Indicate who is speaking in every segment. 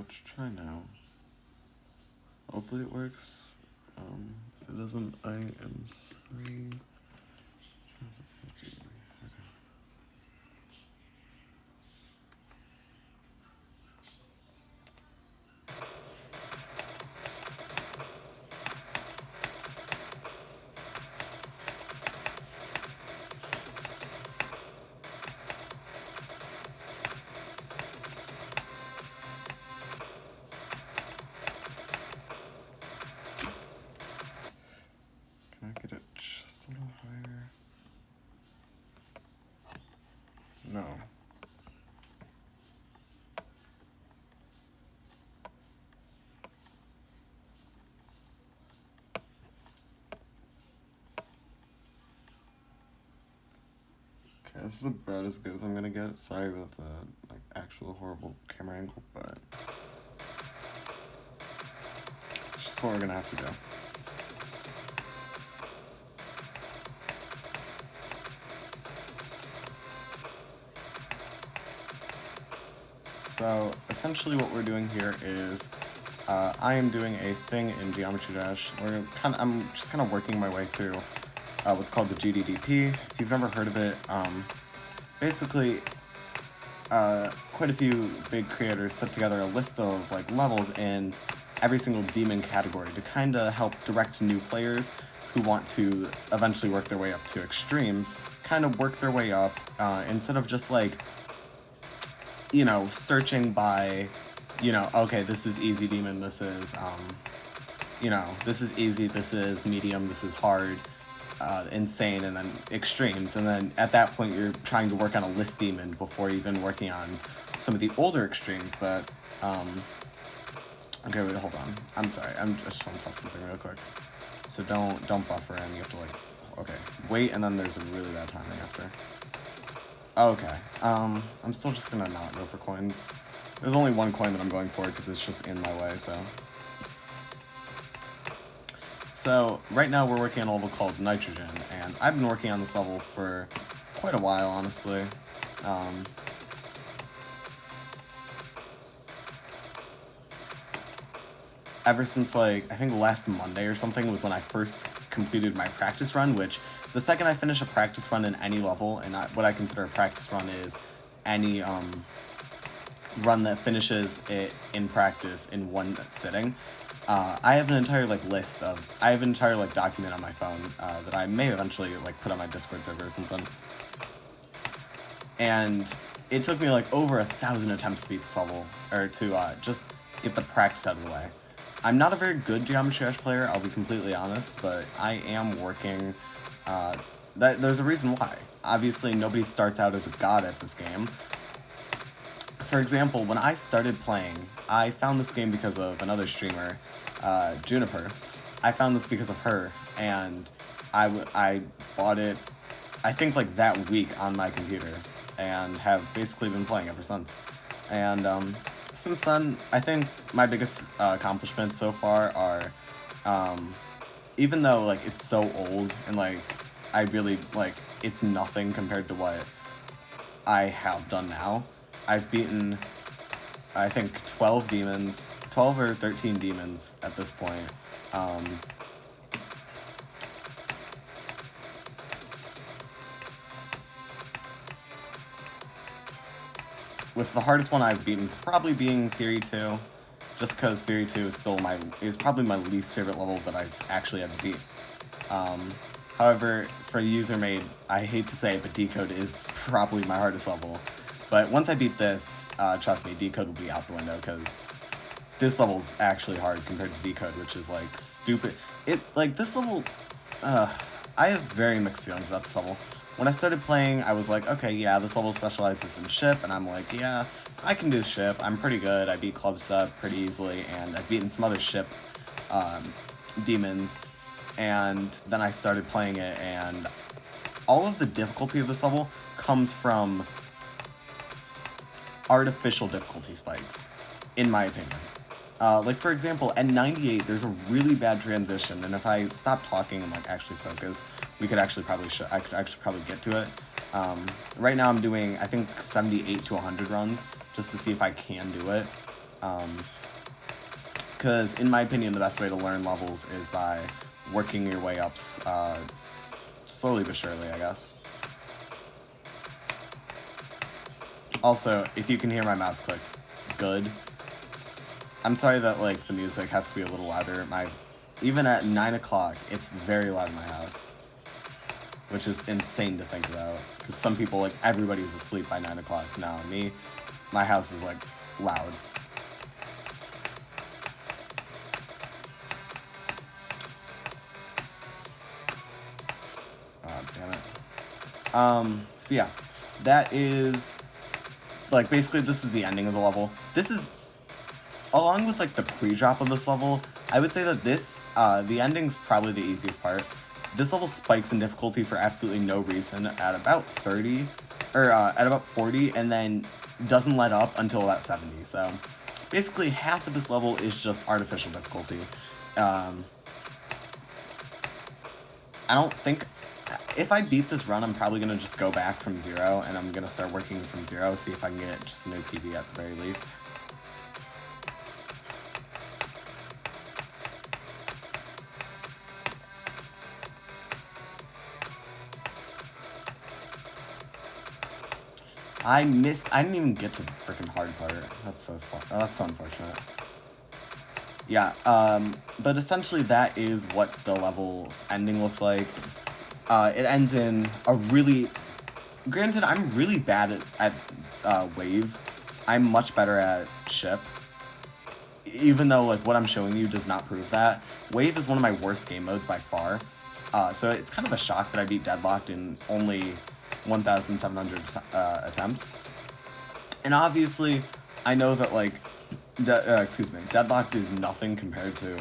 Speaker 1: let's try now. Hopefully it works. If it doesn't, I am sorry. Can I get it just a little higher? No. Okay, this is about as good as I'm gonna get. Sorry about the like actual horrible camera angle, but it's just what we're gonna have to do. So essentially what we're doing here is I am doing a thing in Geometry Dash. I'm just kind of working my way through what's called the GDDP. If you've never heard of it, basically quite a few big creators put together a list of like levels in every single demon category to kind of help direct new players who want to eventually work their way up to extremes, kind of work their way up instead of just like, you know, searching by, you know, okay, this is easy demon, this is, you know, this is easy, this is medium, this is hard, insane, and then extremes. And then at that point, you're trying to work on a list demon before even working on some of the older extremes that, okay, wait, hold on. I'm sorry, I just want to test something real quick. So don't buffer in, you have to like, okay, wait, and then there's a really bad timing after. Okay, I'm still just gonna not go for coins. There's only one coin that I'm going for because it's just in my way, so. So, right now we're working on a level called Nitrogen, and I've been working on this level for quite a while, honestly. Ever since, like, I think last Monday or something was when I first completed my practice run, which the second I finish a practice run in any level, and what I consider a practice run is any run that finishes it in practice in one sitting. I have an entire like list of, I have an entire like document on my phone that I may eventually like put on my Discord server or something. And it took me like over 1,000 attempts to beat this level, or to just get the practice out of the way. I'm not a very good Geometry Dash player, I'll be completely honest, but I am working. There's a reason why. Obviously, nobody starts out as a god at this game. For example, when I started playing, I found this game because of another streamer, Juniper. I found this because of her, and I bought it, I think like that week on my computer, and have basically been playing ever since. And since then, I think my biggest accomplishments so far are, even though like it's so old and like I really like it's nothing compared to what I have done now. I've beaten, I think, 12 demons, 12 or 13 demons at this point. With the hardest one I've beaten probably being Theory 2, just because Theory 2 is still is probably my least favorite level that I've actually had to beat. However, for user made, I hate to say it, but Decode is probably my hardest level. But once I beat this, trust me, Decode will be out the window, because this level's actually hard compared to Decode, which is, like, stupid. This level, I have very mixed feelings about this level. When I started playing, I was like, okay, yeah, this level specializes in ship, and I'm like, yeah, I can do ship, I'm pretty good, I beat Club Step pretty easily, and I've beaten some other ship, demons, and then I started playing it, and all of the difficulty of this level comes from artificial difficulty spikes, in my opinion. Like, for example, at 98, there's a really bad transition, and if I stop talking and, like, actually focus, we could actually probably I could actually probably get to it. Right now I'm doing, I think, 78 to 100 runs, just to see if I can do it. Because in my opinion, the best way to learn levels is by working your way up slowly but surely, I guess. Also, if you can hear my mouse clicks, good. I'm sorry that, like, the music has to be a little louder. Even at 9 o'clock, it's very loud in my house. Which is insane to think about. Because some people, like, everybody's asleep by 9 o'clock. No, my house is, like, loud. Oh, damn it. So yeah. That is, like, basically this is the ending of the level. This is, along with, like, the pre-drop of this level, I would say that this, the ending's probably the easiest part. This level spikes in difficulty for absolutely no reason at about 30, or at about 40, and then doesn't let up until about 70. So basically half of this level is just artificial difficulty. I don't think, if I beat this run, I'm probably going to just go back from 0, and I'm going to start working from 0, see if I can get just a new PB at the very least. I didn't even get to the freaking hard part. That's so fun. Oh, that's so unfortunate. Yeah, but essentially that is what the level's ending looks like. It ends in a really... Granted, I'm really bad at wave. I'm much better at ship. Even though, like, what I'm showing you does not prove that. Wave is one of my worst game modes by far. So it's kind of a shock that I beat Deadlocked in only 1,700 attempts. And obviously, I know that, like, Deadlocked is nothing compared to,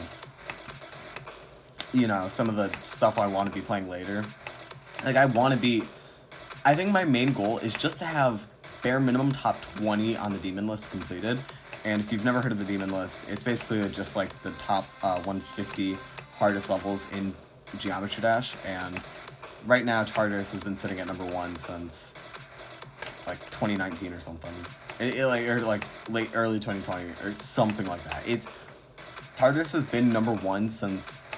Speaker 1: you know, some of the stuff I want to be playing later. Like, I think my main goal is just to have bare minimum top 20 on the demon list completed. And if you've never heard of the demon list, it's basically just, like, the top 150 hardest levels in Geometry Dash, and right now, Tartarus has been sitting at number 1 since, like, 2019 or something. Or early 2020 or something like that. Tartarus has been number 1 since,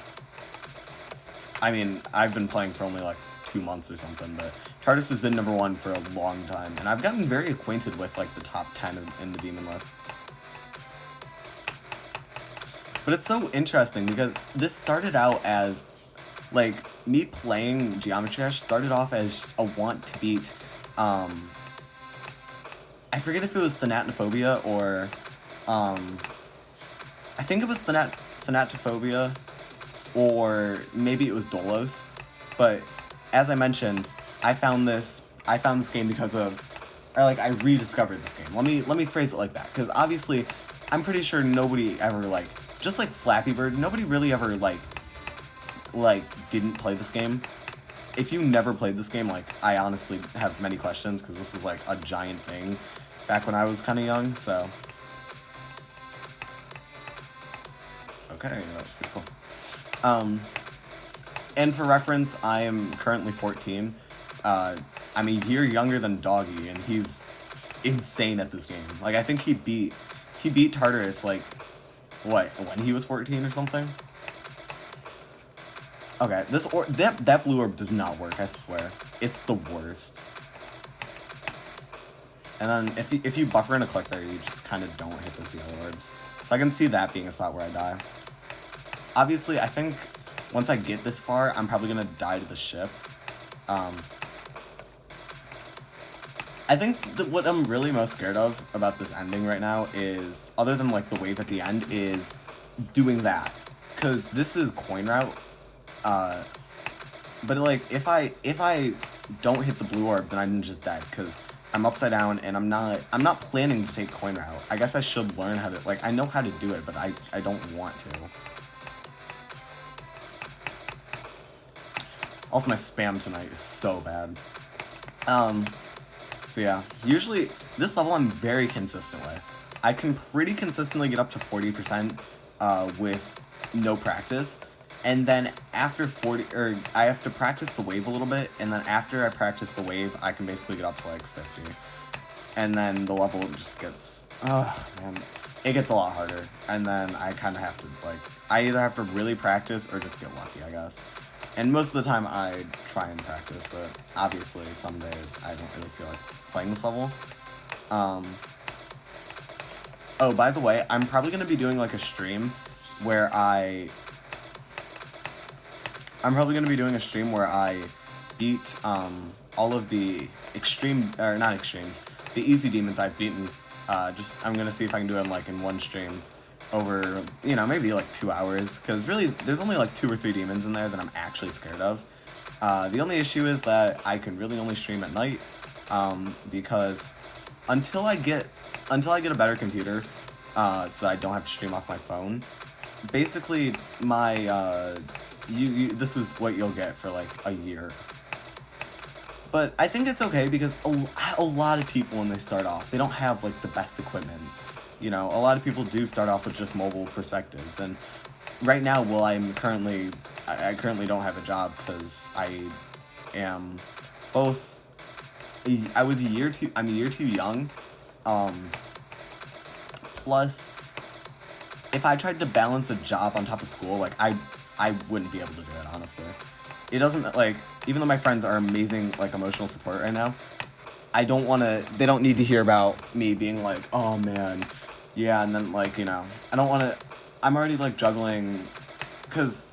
Speaker 1: I mean, I've been playing for only, like, 2 months or something, but Tartarus has been number 1 for a long time, and I've gotten very acquainted with, like, the top 10 in the demon list. But it's so interesting because this started out as, like, me playing Geometry Dash started off as a want to beat, I forget if it was Thanatophobia or, I think it was Thanatophobia, or maybe it was Dolos, but as I mentioned, I found this game because of, or, like, I rediscovered this game. Let me phrase it like that, because obviously, I'm pretty sure nobody ever, like, just like Flappy Bird, nobody really ever, like, didn't play this game. If you never played this game, like, I honestly have many questions, because this was, like, a giant thing back when I was kind of young, so. Okay, that was pretty cool. And for reference, I am currently 14. I'm a year younger than Doggy, and he's insane at this game. Like, I think he beat Tartarus, like, what, when he was 14 or something? Okay, that blue orb does not work, I swear. It's the worst. And then if you buffer in a click there, you just kind of don't hit those yellow orbs. So I can see that being a spot where I die. Obviously, I think once I get this far, I'm probably going to die to the ship. I think that what I'm really most scared of about this ending right now is, other than, like, the wave at the end, is doing that. Because this is coin route. But, like, if I don't hit the blue orb, then I'm just dead, because I'm upside down, and I'm not planning to take coin route. I guess I should learn how to, like, I know how to do it, but I don't want to. Also, my spam tonight is so bad. So yeah, usually, this level I'm very consistent with. I can pretty consistently get up to 40%, with no practice. And then after 40, or I have to practice the wave a little bit, and then after I practice the wave, I can basically get up to, like, 50. And then the level just gets, oh, man. it gets a lot harder, and then I kind of have to, like, I either have to really practice or just get lucky, I guess. And most of the time I try and practice, but obviously some days I don't really feel like playing this level. Oh, by the way, I'm probably going to be doing, like, a stream where I beat, all of the the easy demons I've beaten. I'm going to see if I can do them, like, in one stream over, you know, maybe, like, 2 hours, because really, there's only, like, 2 or 3 demons in there that I'm actually scared of. The only issue is that I can really only stream at night, because until I get a better computer, so I don't have to stream off my phone, basically, my, this is what you'll get for, like, a year. But I think it's okay, because a lot of people, when they start off, they don't have, like, the best equipment. You know, a lot of people do start off with just mobile perspectives, and right now, well, I currently don't have a job, because I am both, I'm a year too young, plus, if I tried to balance a job on top of school, like, I wouldn't be able to do it, honestly. It doesn't, like, even though my friends are amazing, like, emotional support right now, they don't need to hear about me being like, oh, man, yeah, and then, like, you know, I'm already, like, juggling, because,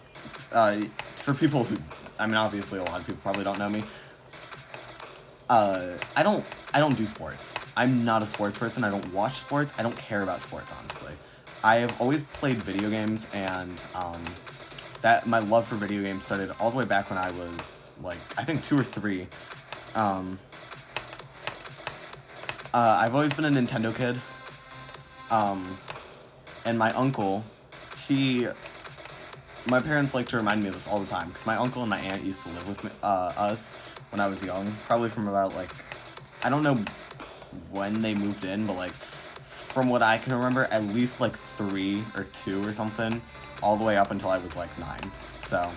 Speaker 1: for people who, I mean, obviously a lot of people probably don't know me, I don't do sports. I'm not a sports person. I don't watch sports. I don't care about sports, honestly. I have always played video games, and, my love for video games started all the way back when I was, like, I think 2 or 3. I've always been a Nintendo kid, and my uncle, my parents like to remind me of this all the time, because my uncle and my aunt used to live with us when I was young, probably from about, like, I don't know when they moved in, but, like, from what I can remember, at least, like, 3 or 2 or something, all the way up until I was, like, 9. So,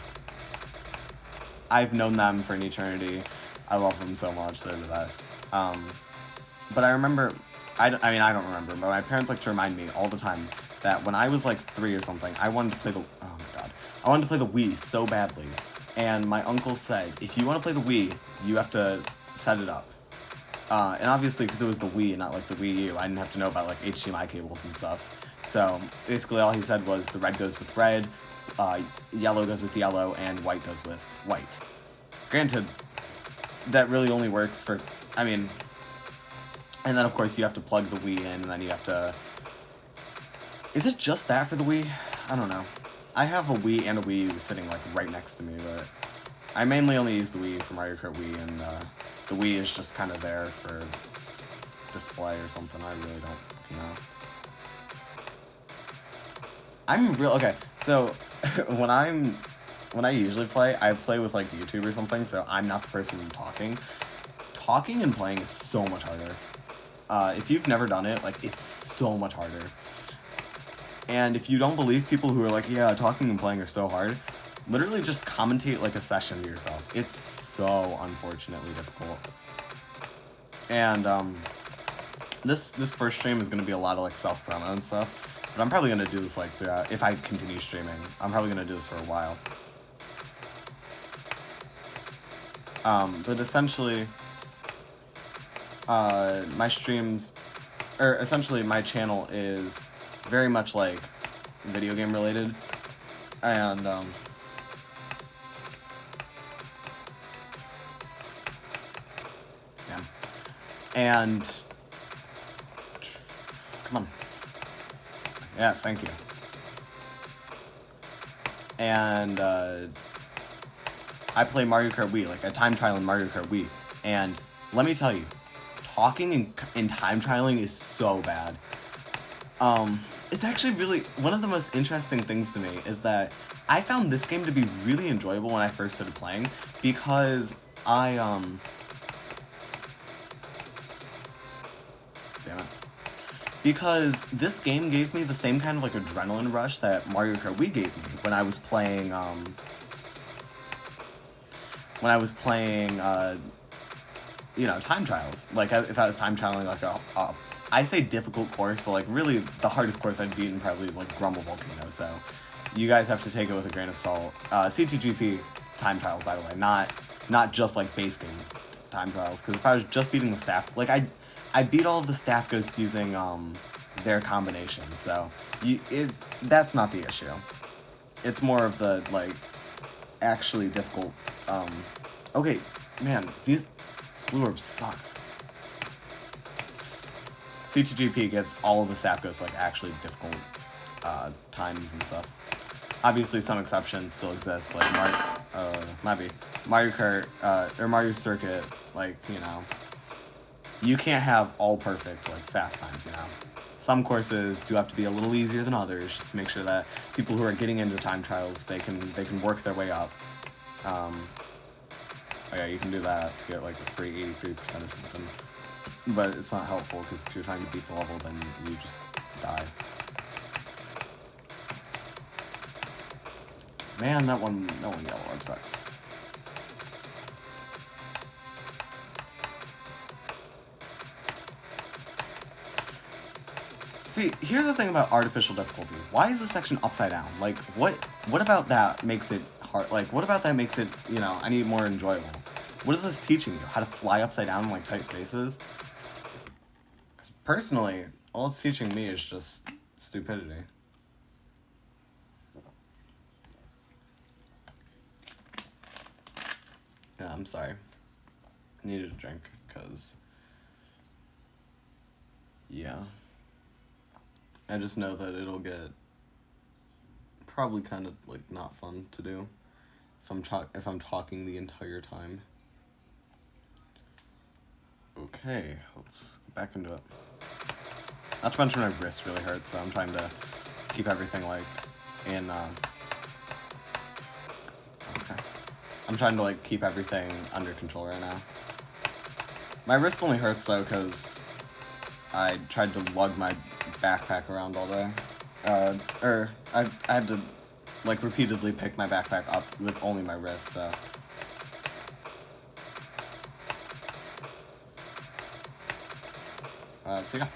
Speaker 1: I've known them for an eternity. I love them so much. They're the best. But I remember, I don't remember, but my parents like to remind me all the time that when I was, like, 3 or something, I wanted to play I wanted to play the Wii so badly. And my uncle said, if you want to play the Wii, you have to set it up. And obviously, because it was the Wii, not, like, the Wii U, I didn't have to know about, like, HDMI cables and stuff. So, basically all he said was the red goes with red, yellow goes with yellow, and white goes with white. Granted, that really only works for, I mean, and then of course you have to plug the Wii in, and then you have to, is it just that for the Wii? I don't know. I have a Wii and a Wii U sitting, like, right next to me, but I mainly only use the Wii for Mario Kart Wii, and the Wii is just kind of there for display or something. I really don't know. Okay, so when I usually play, I play with, like, YouTube or something, so I'm not the person talking. Talking and playing is so much harder. If you've never done it, like, it's so much harder. And if you don't believe people who are like, yeah, talking and playing are so hard, literally just commentate, like, a session to yourself. It's so unfortunately difficult. And, this first stream is gonna be a lot of, like, self-promo and stuff. But I'm probably gonna do this, like, throughout, if I continue streaming. I'm probably gonna do this for a while. But essentially, my streams, or essentially my channel is very much, like, video game related. And, yeah. And, come on. Yes, thank you. And, I play Mario Kart Wii, like, a time trial in Mario Kart Wii. And let me tell you, talking in time trialing is so bad. It's actually really, one of the most interesting things to me is that I found this game to be really enjoyable when I first started playing, because damn it. Because this game gave me the same kind of, like, adrenaline rush that Mario Kart Wii gave me when I was playing, you know, time trials. Like, if I was time trialing, like, I say difficult course, but like really the hardest course I've beaten probably like Grumble Volcano. So you guys have to take it with a grain of salt. CTGP time trials, by the way, not just like base game time trials. Because if I was just beating the staff, like I beat all of the staff ghosts using their combination. So that's not the issue. It's more of the like actually difficult. Okay, man, this blue orb sucks. CTGP gives all of the staff ghosts like actually difficult times and stuff. Obviously, some exceptions still exist, like Mario Kart or Mario Circuit. Like, you know, you can't have all perfect like fast times. You know, some courses do have to be a little easier than others, just to make sure that people who are getting into time trials they can work their way up. Oh yeah, you can do that to get like a free 83% or something. But it's not helpful because if you're trying to beat the level, then you just die. Man, that one yellow orb sucks. See, here's the thing about artificial difficulty. Why is this section upside down? Like, what about that makes it hard? Like, what about that makes it, you know, any more enjoyable? What is this teaching you? How to fly upside down in, like, tight spaces? Because personally, all it's teaching me is just stupidity. Yeah, I'm sorry. I needed a drink, because... yeah. I just know that it'll get probably kind of like not fun to do if I'm talking the entire time. Okay, let's get back into it. Not to mention my wrist really hurts, so I'm trying to keep everything like in okay. I'm trying to like keep everything under control right now. My wrist only hurts though because I tried to lug my backpack around all day. I had to like repeatedly pick my backpack up with only my wrist, so. So yeah.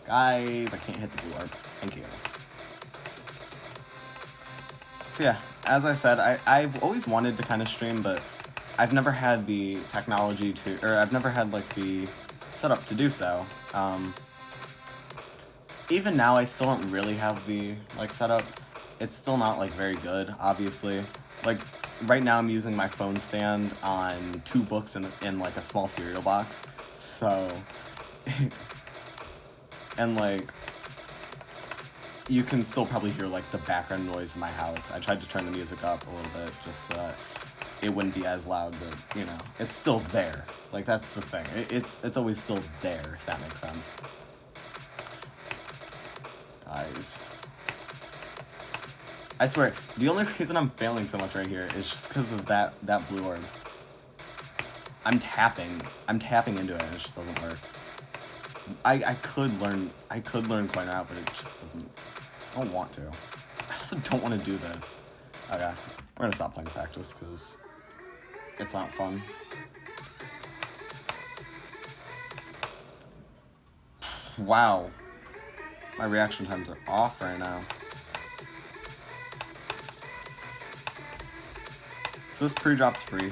Speaker 1: Guys, I can't hit the blue orb. Thank you. So yeah, as I said, I've always wanted to kind of stream, but I've never had the technology to, or I've never had like the setup to do so. Even now, I still don't really have the like setup. It's still not like very good, obviously. Like right now, I'm using my phone stand on 2 books in like a small cereal box. So, and like, you can still probably hear like the background noise in my house. I tried to turn the music up a little bit just so that it wouldn't be as loud, but you know, it's still there. Like that's the thing. It's always still there, if that makes sense. Guys. I swear, the only reason I'm failing so much right here is just because of that blue orb. I'm tapping into it and it just doesn't work. I could learn coin out, but it just doesn't. I don't want to. I also don't want to do this. Okay, we're gonna stop playing practice because it's not fun. Wow. My reaction times are off right now. So this pre-drop's free.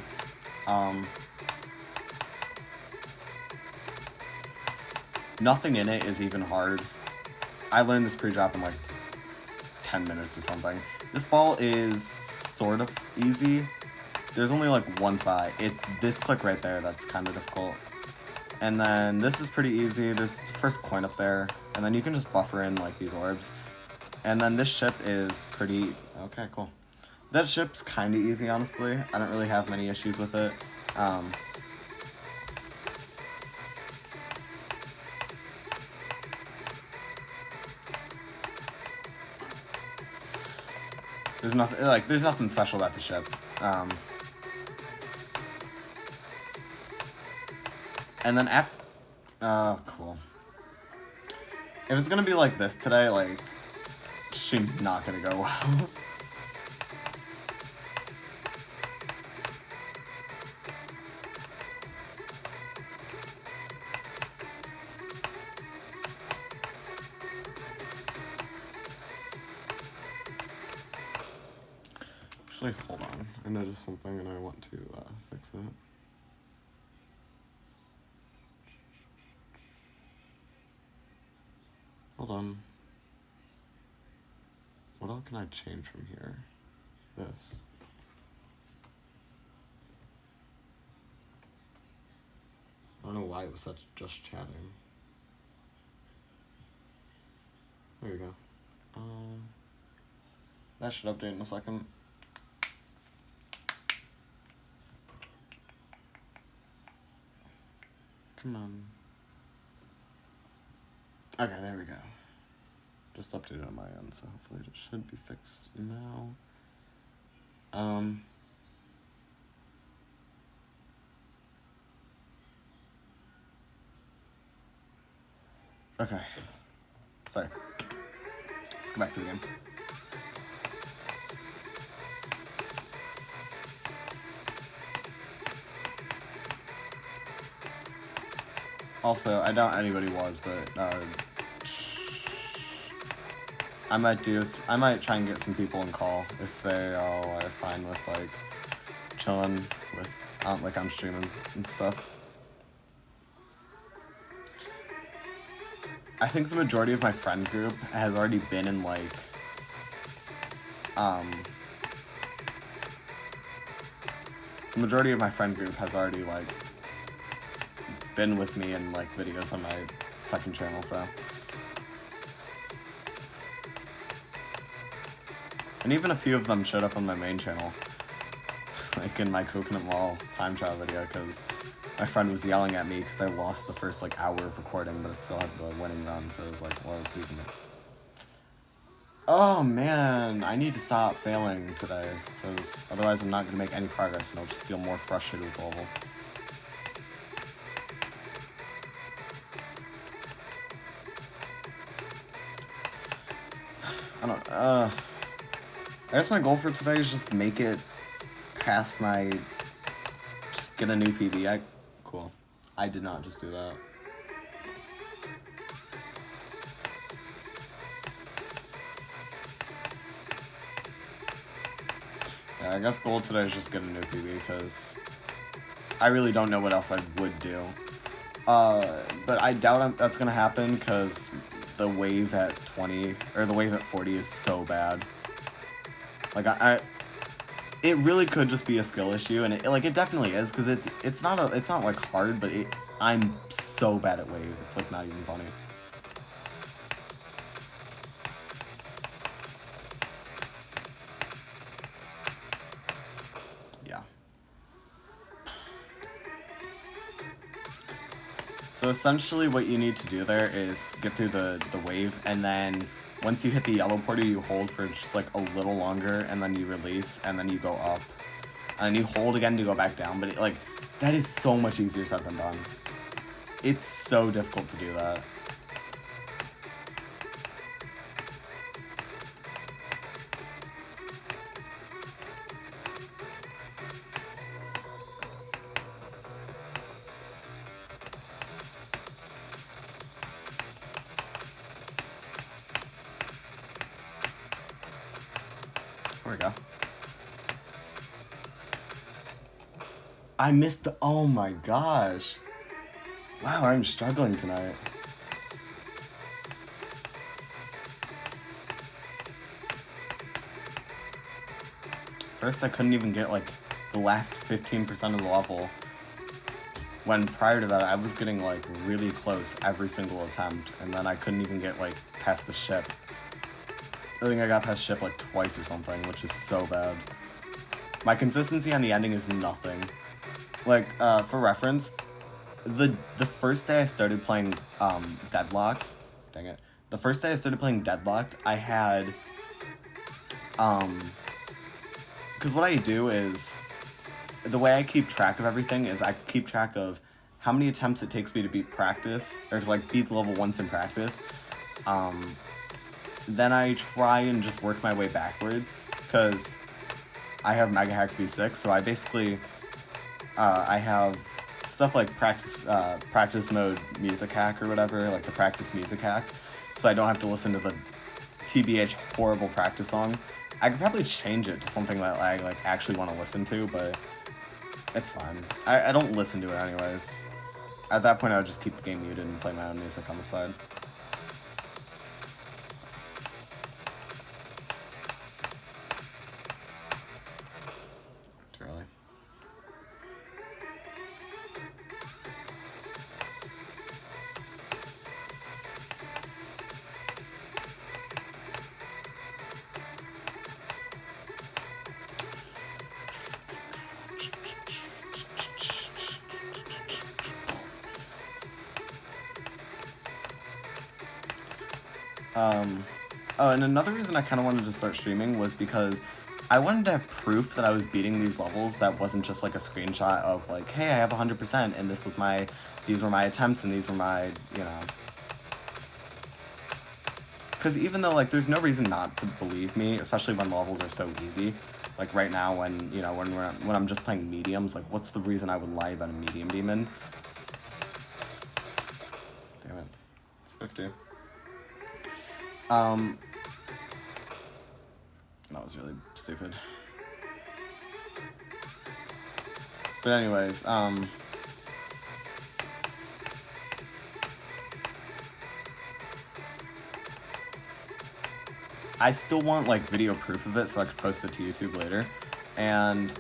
Speaker 1: Nothing in it is even hard. I learned this pre-drop in like 10 minutes or something. This ball is sort of easy. There's only like one spot. It's this click right there that's kind of difficult. And then this is pretty easy. There's the first coin up there. And then you can just buffer in like these orbs. And then this ship is pretty... okay, cool. That ship's kind of easy, honestly. I don't really have many issues with it. There's nothing special about the ship. And then after... cool. If it's gonna be like this today, like, stream's not gonna go well. Actually, hold on. I noticed something and I want to fix it. Hold on. What else can I change from here? This. I don't know why it was such just chatting. There you go. That should update in a second. Come on. Okay, there we go. Just updated on my end, so hopefully it should be fixed now. Okay. Sorry. Let's go back to the game. Also, I doubt anybody was, but I might try and get some people in call if they all are fine with like chilling with like on streaming and stuff. I think the majority of my friend group has already been in like the majority of my friend group has already like been with me in like videos on my second channel, so. And even a few of them showed up on my main channel, like in my coconut mall time trial video, because my friend was yelling at me because I lost the first like hour of recording, but I still had the winning run, so it was like, well, it's even. Oh man, I need to stop failing today, because otherwise I'm not going to make any progress and I'll just feel more frustrated with level. I guess my goal for today is just make it past my, just get a new PB. Cool. I did not just do that. Yeah, I guess goal today is just get a new PB, because I really don't know what else I would do. But I doubt that's gonna happen, because the wave at 20, or the wave at 40 is so bad. Like, it really could just be a skill issue, and it definitely is, because it's not like hard, but I'm so bad at wave, it's like not even funny. Yeah. So essentially what you need to do there is get through the wave, and then once you hit the yellow portal, you hold for just like a little longer, and then you release, and then you go up. And you hold again to go back down, but that is so much easier said than done. It's so difficult to do that. There we go. I missed the, oh my gosh. Wow, I'm struggling tonight. First, I couldn't even get like the last 15% of the level, when prior to that I was getting like really close every single attempt, and then I couldn't even get like past the ship. I think I got past ship like twice or something, which is so bad. My consistency on the ending is nothing. Like, for reference, the first day I started playing Deadlocked, dang it, the first day I started playing Deadlocked, I had, because what I do is, the way I keep track of everything is I keep track of how many attempts it takes me to beat practice, or to like beat the level once in practice. Then I try and just work my way backwards, because I have Mega Hack V6, so I basically, I have stuff like practice mode music hack or whatever, like the practice music hack, so I don't have to listen to the TBH horrible practice song I could probably change it to something that I like actually want to listen to, but it's fine. I don't listen to it anyways. At that point, I would just keep the game muted and play my own music on the side. Too early. Oh, and another reason I kind of wanted to start streaming was because I wanted to have proof that I was beating these levels that wasn't just like a screenshot of like, hey, I have 100% and these were my attempts and these were my, you know. Because even though, like, there's no reason not to believe me, especially when levels are so easy. Like, right now when, you know, when I'm just playing mediums, like, what's the reason I would lie about a medium demon? Damn it. It's 50. That was really stupid. But anyways, I still want, like, video proof of it so I could post it to YouTube later. And,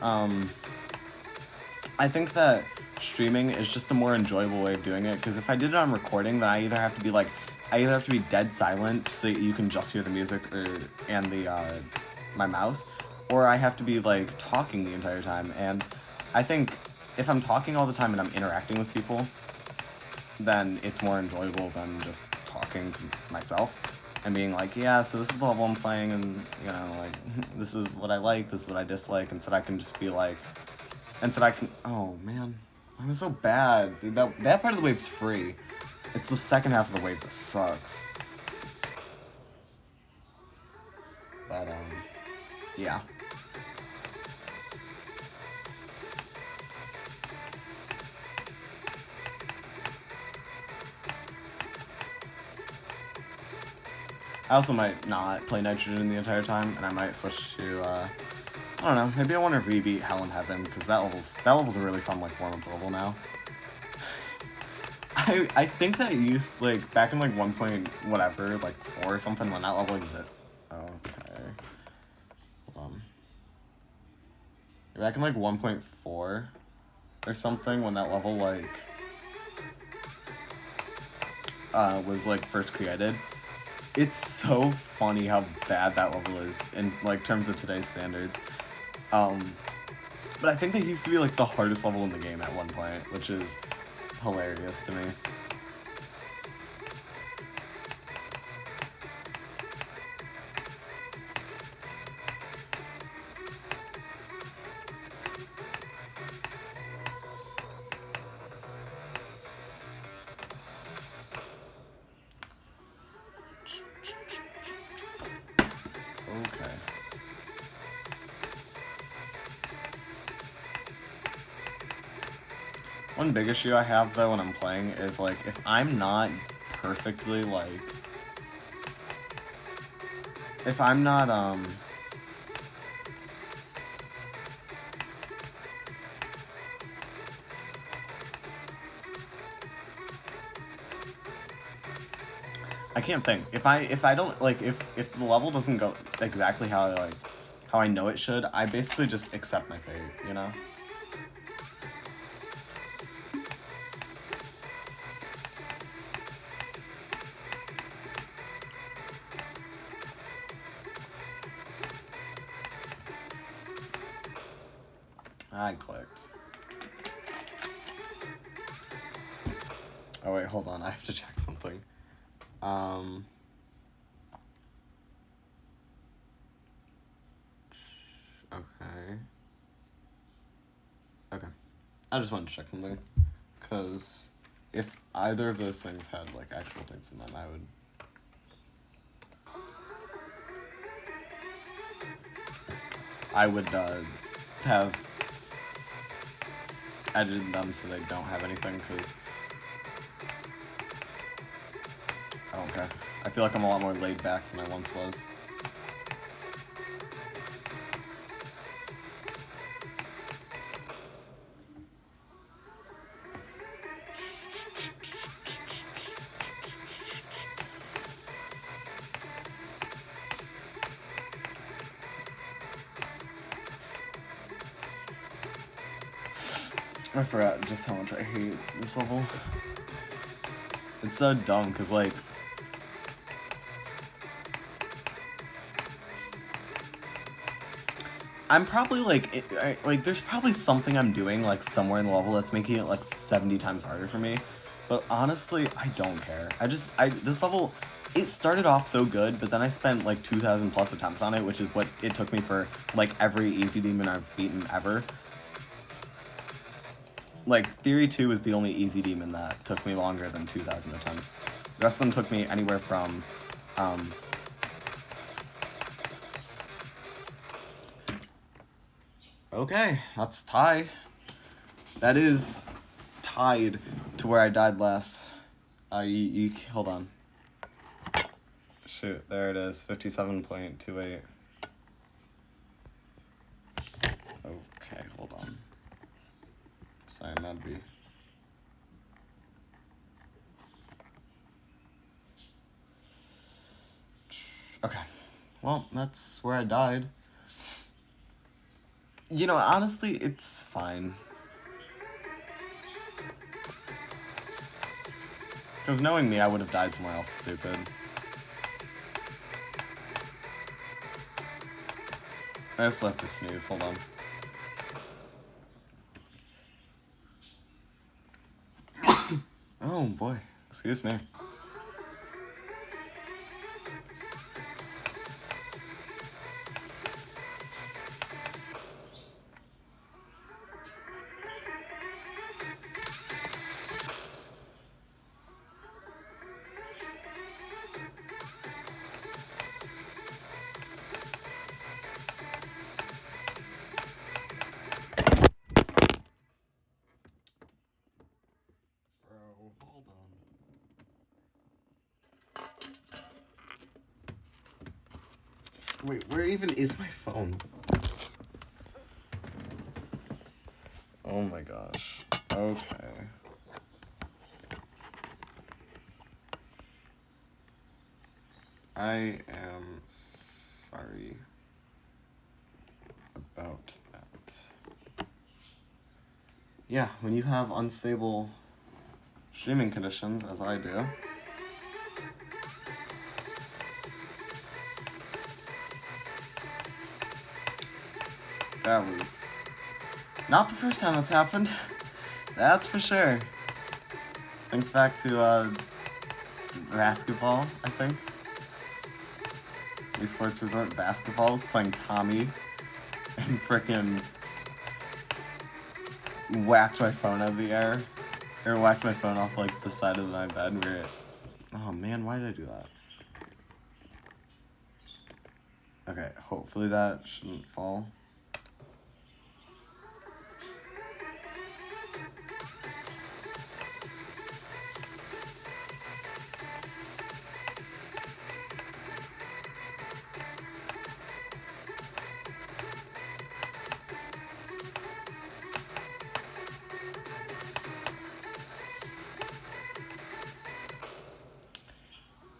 Speaker 1: I think that streaming is just a more enjoyable way of doing it, because if I did it on recording, then I either have to be dead silent so that you can just hear the music and my mouse, or I have to be, like, talking the entire time. And I think if I'm talking all the time and I'm interacting with people, then it's more enjoyable than just talking to myself and being like, yeah, so this is the level I'm playing, and, you know, like, this is what I like, this is what I dislike, instead I can just be like, oh, man, I'm so bad. Dude, that part of the wave's free. It's the second half of the wave that sucks. But, yeah. I also might not play Nitrogen the entire time, and I might switch to, I don't know, maybe I want to re-beat Hell in Heaven, because that level's a really fun, like, warm-up level now. I think that used, like, back in, like, 1 point whatever, like, 4 or something, when that level existed. Okay. Hold on. Back in, like, 1.4 or something, when that level, like, was, like, first created. It's so funny how bad that level is in, like, terms of today's standards. But I think that used to be, like, the hardest level in the game at one point, which is hilarious to me. Okay. One big issue I have, though, when I'm playing is, like, if I'm not perfectly, like... If I'm not, I can't think. If I don't, like, if the level doesn't go exactly how I know it should, I basically just accept my fate, you know? I clicked. Oh wait, hold on, I have to check something. Okay. Okay. I just wanted to check something. Because if either of those things had, like, actual things in them, I would have edited them so they don't have anything, because I don't care. I feel like I'm a lot more laid back than I once was. I forgot just how much I hate this level. It's so dumb, because, like, I'm probably, like, there's probably something I'm doing, like, somewhere in the level that's making it, like, 70 times harder for me. But honestly, I don't care. This level, it started off so good, but then I spent, like, 2,000 plus attempts on it, which is what it took me for, like, every easy demon I've beaten ever. Like, Theory 2 is the only easy demon that took me longer than 2,000 attempts. The rest of them took me anywhere from, okay, that's tie. That is tied to where I died last. Hold on. Shoot, there it is, 57.28. Okay, hold on. Sorry, that'd be... Okay, well, that's where I died. You know, honestly, it's fine. Because knowing me, I would have died somewhere else stupid. I just left to sneeze, hold on. Oh boy, excuse me. Hold on. Wait, where even is my phone? Oh my gosh. Okay. I am sorry about that. Yeah, when you have unstable streaming conditions, as I do, that was not the first time that's happened. That's for sure. Thanks back to basketball, I think. Esports Resort Basketball was playing Tommy and frickin' whacked my phone out of the air. Or whacked my phone off, like, the side of my bed and oh man, why did I do that? Okay, hopefully that shouldn't fall.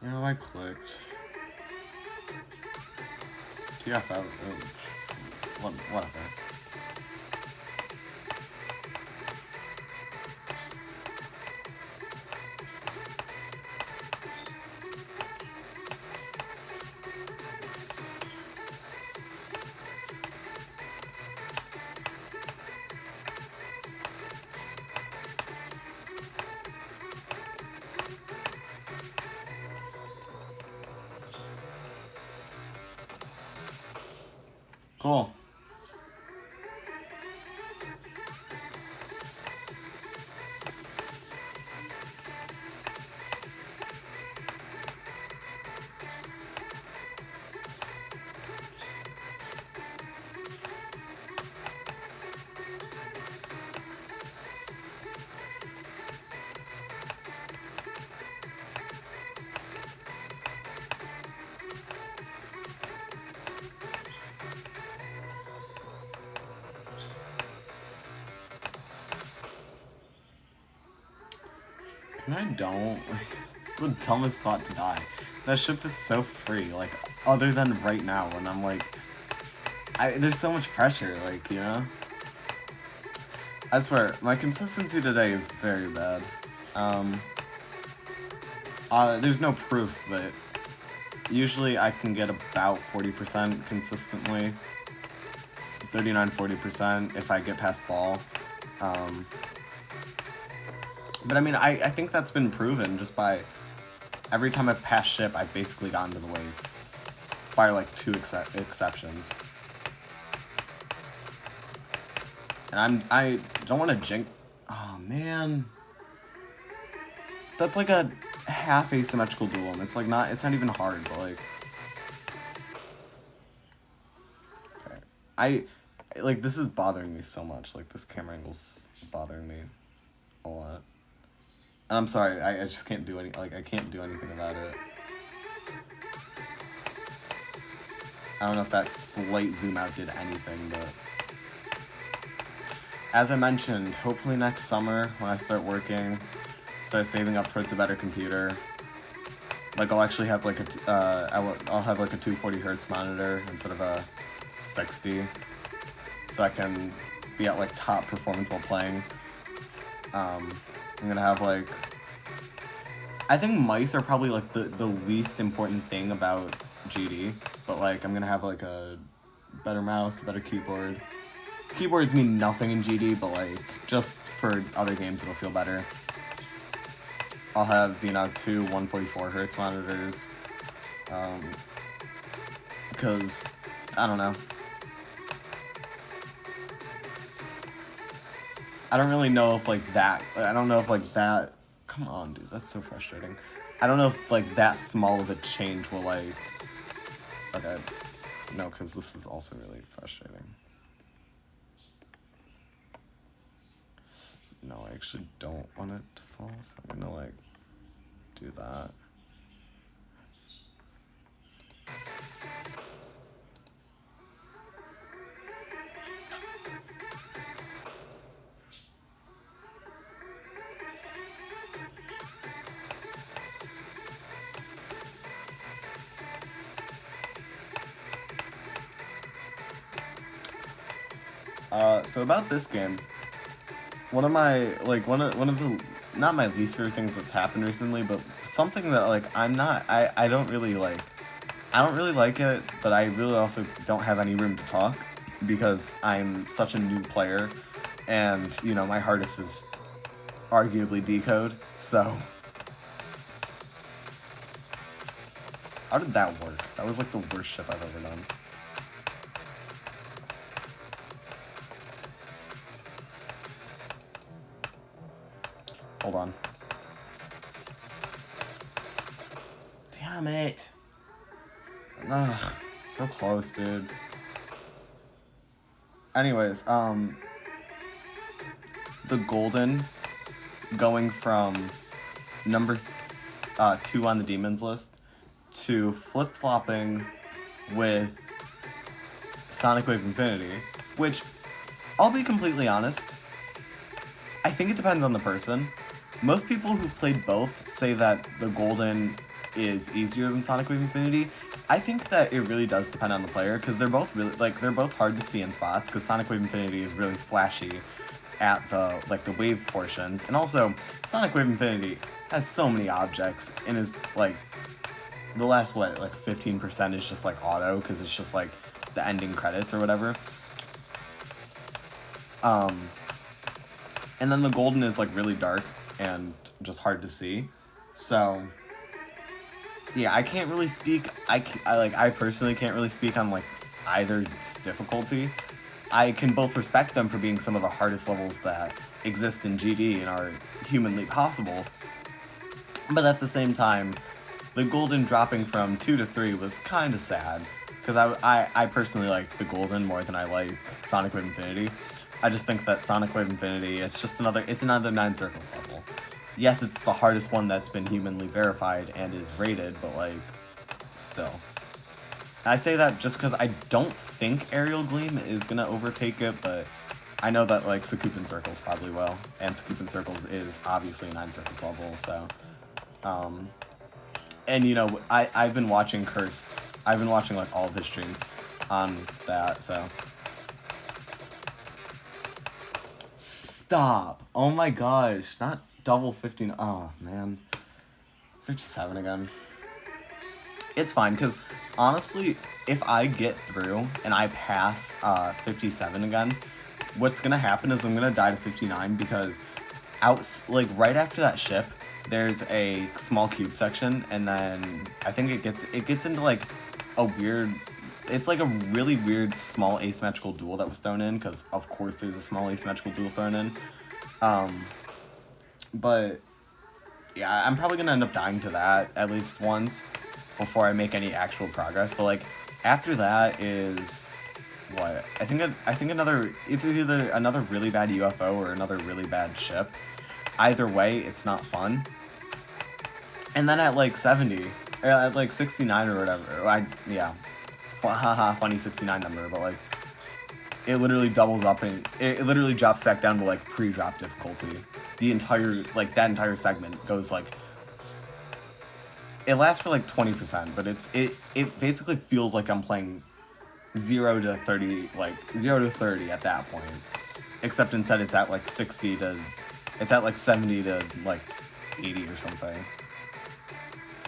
Speaker 1: You know, I clicked. TFF. Whatever. Cool. And I don't. Like, it's the dumbest thought to die. That ship is so free, like, other than right now when I'm like... there's so much pressure, like, you know? I swear, my consistency today is very bad. There's no proof, but usually I can get about 40% consistently. 39-40% if I get past ball. But I mean, I think that's been proven just by every time I've passed ship, I've basically gotten to the wave. By like 2 exceptions. And I don't want to jinx. Oh man, that's like a half asymmetrical duel, and it's like it's not even hard, but like, okay. Like this is bothering me so much. Like this camera angle's bothering me a lot. And I'm sorry, I just can't do I can't do anything about it. I don't know if that slight zoom out did anything, but as I mentioned, hopefully next summer when I start working, start saving up towards a better computer, like I'll actually have like I'll have like a 240 hertz monitor instead of a 60, so I can be at like top performance while playing. I'm gonna have like, I think mice are probably like the least important thing about GD, but like I'm gonna have like a better mouse, a better keyboard. Keyboards mean nothing in GD, but like just for other games it'll feel better. I'll have, you know, 2 144 hertz monitors, because I don't know. I don't really know if like that. I don't know if like that. Come on, dude, that's so frustrating. I don't know if like that small of a change will like. Okay, no, because this is also really frustrating. No, I actually don't want it to fall, so I'm gonna like do that. So about this game, one of the, not my least favorite things that's happened recently, but something that like I don't really like it, but I really also don't have any room to talk because I'm such a new player, and you know my hardest is arguably decode, so how did that work? That was like the worst ship I've ever done. Hold on. Damn it. Ugh, so close, dude. Anyways, the golden going from number 2 on the demons list to flip-flopping with Sonic Wave Infinity, which, I'll be completely honest, I think it depends on the person. Most people who've played both say that the golden is easier than Sonic Wave Infinity. I think that it really does depend on the player, because they're both really, like, they're both hard to see in spots, because Sonic Wave Infinity is really flashy at the, like, the wave portions, and also, Sonic Wave Infinity has so many objects, and is, like, the last, what, like, 15% is just, like, auto, because it's just, like, the ending credits or whatever. And then the golden is, like, really dark and just hard to see, so yeah, I can't really speak. I personally can't really speak on like either's difficulty. I can both respect them for being some of the hardest levels that exist in GD and are humanly possible, but at the same time, the golden dropping from 2 to 3 was kind of sad, because I personally like the golden more than I like Sonic Wave Infinity. I just think that Sonic Wave Infinity is just another 9 circles level. Yes, it's the hardest one that's been humanly verified and is rated, but like, still. I say that just because I don't think Aerial Gleam is gonna overtake it, but I know that like Sakupin Circles probably will, and Sakupin Circles is obviously a 9 circles level, so. And you know, I've been watching Cursed. I've been watching like all of his streams on that, so. Stop. Oh my gosh. Not double 15. Oh, man. 57 again. It's fine, because honestly, if I get through and I pass 57 again, what's going to happen is I'm going to die to 59, because right after that ship, there's a small cube section, and then I think it gets into like a weird, it's like a really weird small asymmetrical duel that was thrown in, because of course there's a small asymmetrical duel thrown in. But yeah, I'm probably gonna end up dying to that at least once before I make any actual progress. But like after that is what I think it's either another really bad UFO or another really bad ship. Either way, it's not fun. And then at like 70 or at like 69 or whatever, haha, funny 69 number, but like it literally doubles up and it literally drops back down to like pre-drop difficulty. The entire, like, that entire segment goes like, it lasts for like 20%, but it basically feels like I'm playing 0 to 30, like 0 to 30 at that point. Except instead it's at like 60 to, it's at like 70 to like 80 or something.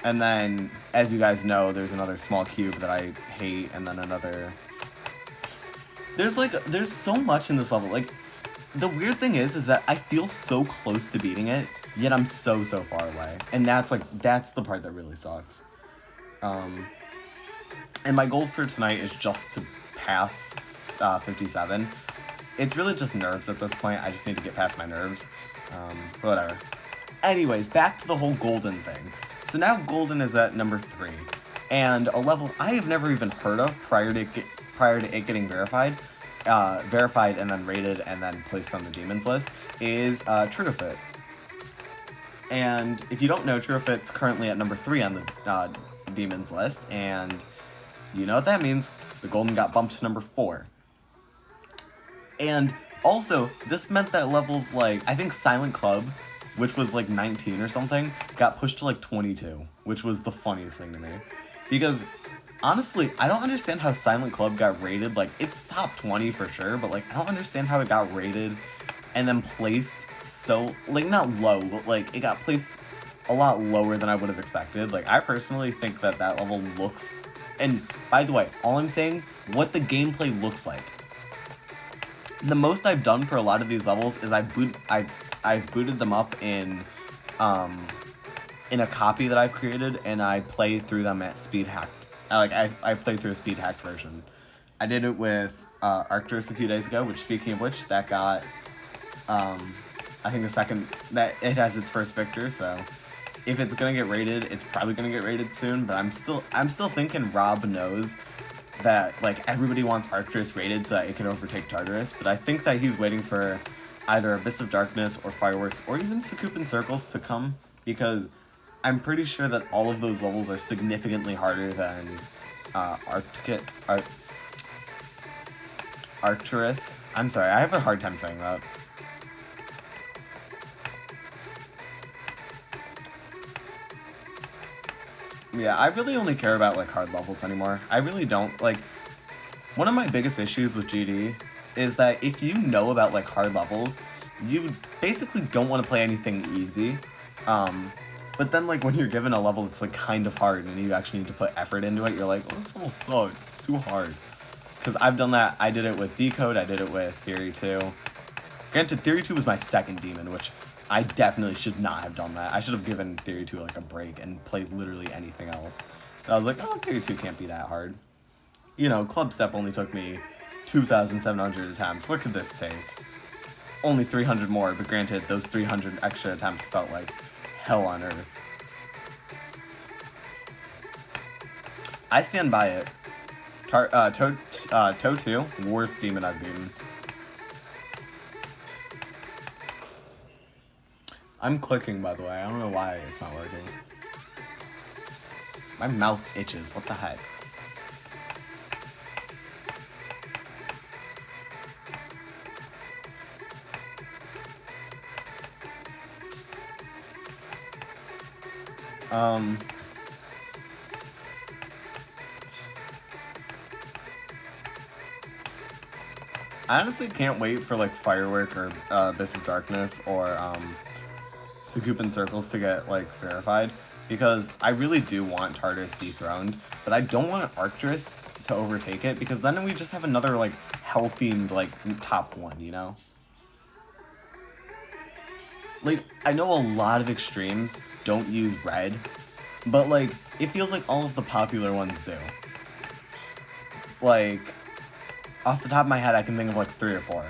Speaker 1: And then, as you guys know, there's another small cube that I hate, and then another... There's so much in this level. Like, the weird thing is that I feel so close to beating it, yet I'm so far away. And that's the part that really sucks. And my goal for tonight is just to pass 57. It's really just nerves at this point. I just need to get past my nerves. Whatever. Anyways, back to the whole golden thing. So now golden is at number 3. And a level I have never even heard of prior to it getting verified and then rated and then placed on the demons list is Twtich. And if you don't know, Twtich's currently at number 3 on the demons list, and you know what that means. The golden got bumped to number 4. And also, this meant that levels like, I think Silent Club, which was like 19 or something, got pushed to like 22, which was the funniest thing to me. Because, honestly, I don't understand how Silent Club got rated. Like, it's top 20 for sure, but like, I don't understand how it got rated and then placed so, like, not low, but like, it got placed a lot lower than I would have expected. Like, I personally think that level looks, and by the way, all I'm saying, what the gameplay looks like. The most I've done for a lot of these levels is I've booted them up in a copy that I've created, and I play through them at speed hacked. I played through a speed hacked version. I did it with Arcturus a few days ago, which, speaking of which, that got I think it has its first victor. So if it's gonna get rated, it's probably gonna get rated soon. But I'm still thinking Rob knows that like everybody wants Arcturus rated so that it can overtake Tartarus, but I think that he's waiting for either Abyss of Darkness or Fireworks or even Sukupen Circles to come, because I'm pretty sure that all of those levels are significantly harder than Arcturus. I'm sorry, I have a hard time saying that. Yeah, I really only care about, like, hard levels anymore. I really don't, like, one of my biggest issues with GD is that if you know about, like, hard levels, you basically don't want to play anything easy. But then, like, when you're given a level that's, like, kind of hard and you actually need to put effort into it, you're like, oh, this level sucks, it's too hard. Because I've done that. I did it with Decode, I did it with Theory 2. Granted, Theory 2 was my second demon, which I definitely should not have done that. I should have given Theory 2 like a break and played literally anything else. But I was like, oh, Theory 2 can't be that hard. You know, Club Step only took me 2,700 attempts. What could this take? Only 300 more, but granted, those 300 extra attempts felt like hell on earth. I stand by it. Toe 2, worst demon I've beaten. I'm clicking, by the way. I don't know why it's not working. My mouth itches. What the heck? I honestly can't wait for like Firework or Abyss of Darkness or Sukupen Circles to get like verified, because I really do want Tartarus dethroned, but I don't want Arcturus to overtake it, because then we just have another like healthy like top one, you know? Like, I know a lot of extremes don't use red, but like it feels like all of the popular ones do. Like, off the top of my head, I can think of like 3 or 4.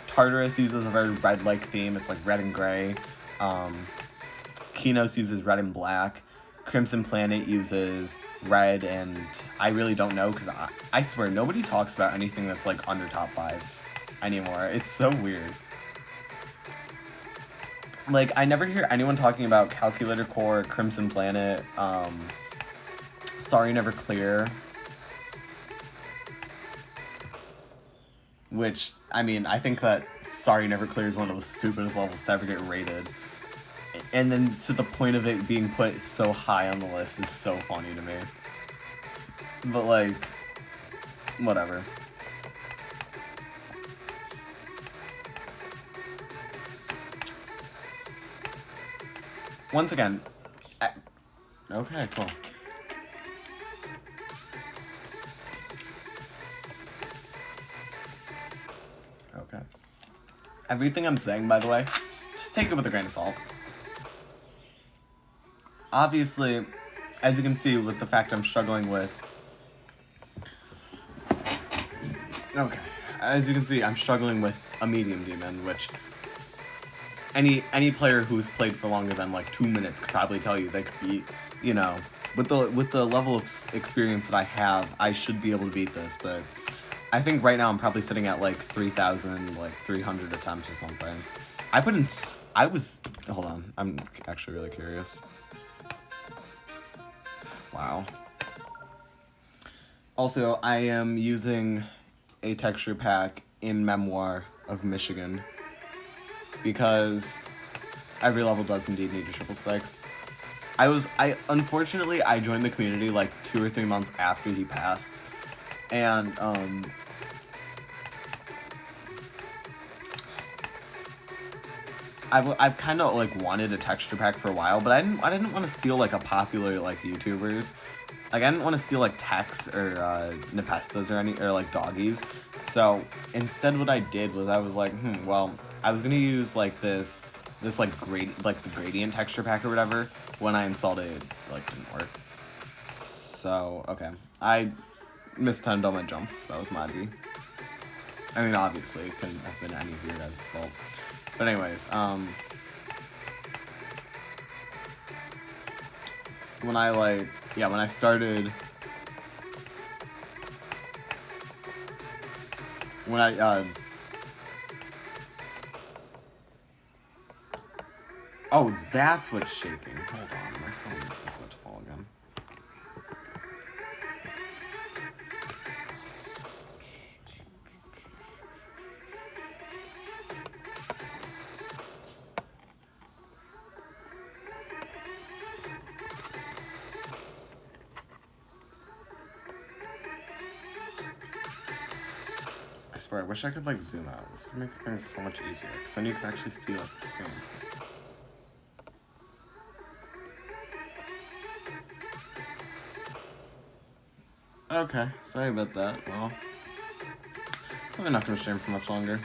Speaker 1: Tartarus uses a very red-like theme. It's like red and gray. Kinos uses red and black. Crimson Planet uses red, and I really don't know, because I swear nobody talks about anything that's like under top 5 anymore. It's so weird. Like, I never hear anyone talking about Calculator Core, Crimson Planet, Sorry Never Clear. Which, I mean, I think that Sorry Never Clear is one of the stupidest levels to ever get rated. And then to the point of it being put so high on the list is so funny to me. But, like, whatever. Once again, okay, cool. Okay. Everything I'm saying, by the way, just take it with a grain of salt. Obviously, as you can see with the fact I'm struggling with... Okay. As you can see, I'm struggling with a medium demon, which any player who's played for longer than like 2 minutes could probably tell you they could beat, you know, with the level of experience that I have, I should be able to beat this, but I think right now I'm probably sitting at like 3,300 attempts or something. Hold on, I'm actually really curious. Wow. Also, I am using a texture pack in Memoir of Michigan, because every level does indeed need a triple spike. Unfortunately, I joined the community like 2 or 3 months after he passed, and I've kind of like wanted a texture pack for a while, but I didn't want to steal like a popular like YouTubers. Like, I didn't want to steal like Tex or Nepestas or like Doggies. So instead, what I did was I was like, well, I was gonna use like this like the gradient texture pack or whatever. When I installed it, like didn't work. So okay, I mistimed all my jumps. That was my D. I mean, obviously, it couldn't have been any of your guys' fault. But anyways, when I started, oh, that's what's shaking. Hold on, my phone is about to fall again. I swear, I wish I could like zoom out. This would make things so much easier, because then you can actually see like the screen. Okay, sorry about that. Well, probably not gonna stream for much longer.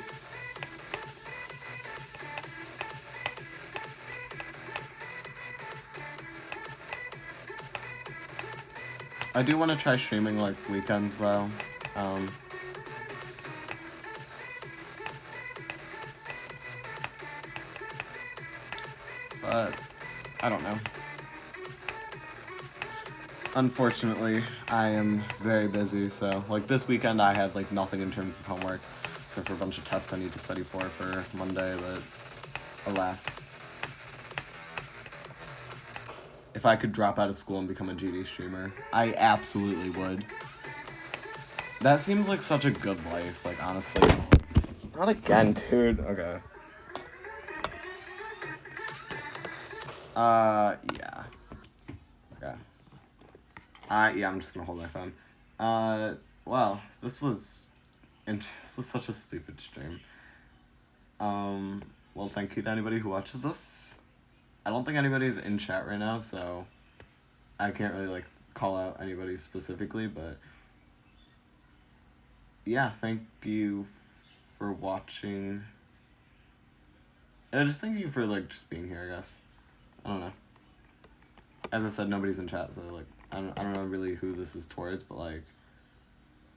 Speaker 1: I do want to try streaming like weekends though. But I don't know. Unfortunately, I am very busy, so like this weekend I had like nothing in terms of homework, except for a bunch of tests I need to study for Monday, but alas. If I could drop out of school and become a GD streamer, I absolutely would. That seems like such a good life, like honestly. Not again, dude. Okay. Yeah. Okay. Yeah, I'm just gonna hold my phone. wow, this was such a stupid stream. Well, thank you to anybody who watches this. I don't think anybody's in chat right now, so I can't really, like, call out anybody specifically, but yeah, thank you for watching. And just thank you for, like, just being here, I guess. I don't know. As I said, nobody's in chat, so, like, I don't know really who this is towards, but, like,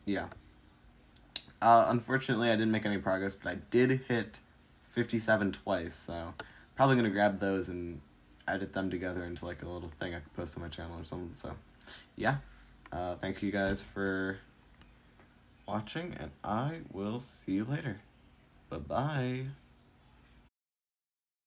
Speaker 1: yeah. Unfortunately, I didn't make any progress, but I did hit 57 twice, so probably gonna grab those and edit them together into, like, a little thing I could post on my channel or something, so, yeah. Thank you guys for watching, and I will see you later. Bye-bye.